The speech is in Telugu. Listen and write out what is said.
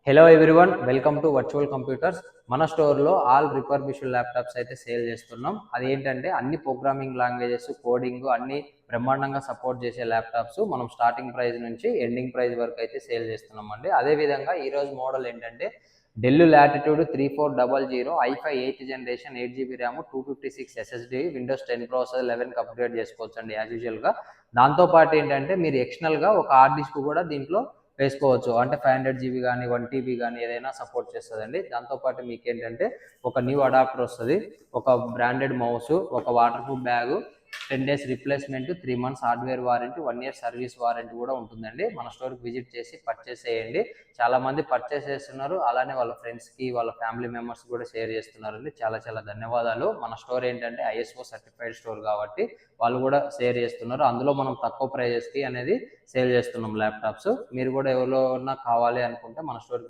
Hello everyone, welcome to virtual computers. మన స్టోర్లో ఆల్ రిపర్బిష్డ్ ల్యాప్టాప్స్ అయితే సేల్ చేస్తున్నాం. అదేంటంటే అన్ని ప్రోగ్రామింగ్ లాంగ్వేజెస్, కోడింగ్ అన్ని బ్రహ్మాండంగా సపోర్ట్ చేసే ల్యాప్టాప్స్ మనం స్టార్టింగ్ ప్రైస్ నుంచి ఎండింగ్ ప్రైస్ వరకు అయితే సేల్ చేస్తున్నాం అండి. అదేవిధంగా ఈరోజు మోడల్ ఏంటంటే Dell Latitude 3400 i5 8th generation 8 GB RAM 256 SSD Windows 10 processor 11కి అప్గ్రేడ్ చేసుకోవచ్చు అండి యాజ్ యూజువల్గా. దాంతోపాటు ఏంటంటే మీరు ఎక్స్టర్నల్గా ఒక హార్డ్ డిస్క్ కూడా దీంట్లో వేసుకోవచ్చు. అంటే 500 GB కానీ 1 TB కానీ ఏదైనా సపోర్ట్ చేస్తుందండి. దాంతోపాటు మీకు ఏంటంటే ఒక న్యూ అడాప్టర్ వస్తుంది, ఒక బ్రాండెడ్ మౌస్, ఒక water proof bag, 10 days replacement, 3 months hardware warranty, 1 year service warranty కూడా ఉంటుందండి. మన స్టోర్కి విజిట్ చేసి పర్చేస్ చేయండి. చాలామంది పర్చేస్ చేస్తున్నారు, అలానే వాళ్ళ ఫ్రెండ్స్కి వాళ్ళ ఫ్యామిలీ మెంబర్స్ కూడా షేర్ చేస్తున్నారండి. చాలా చాలా ధన్యవాదాలు. మన స్టోర్ ఏంటంటే ISO సర్టిఫైడ్ స్టోర్ కాబట్టి వాళ్ళు కూడా షేర్ చేస్తున్నారు. అందులో మనం తక్కువ ప్రైజెస్కి అనేది సేల్ చేస్తున్నాం ల్యాప్టాప్స్. మీరు కూడా ఎవరిలో కావాలి అనుకుంటే మన స్టోర్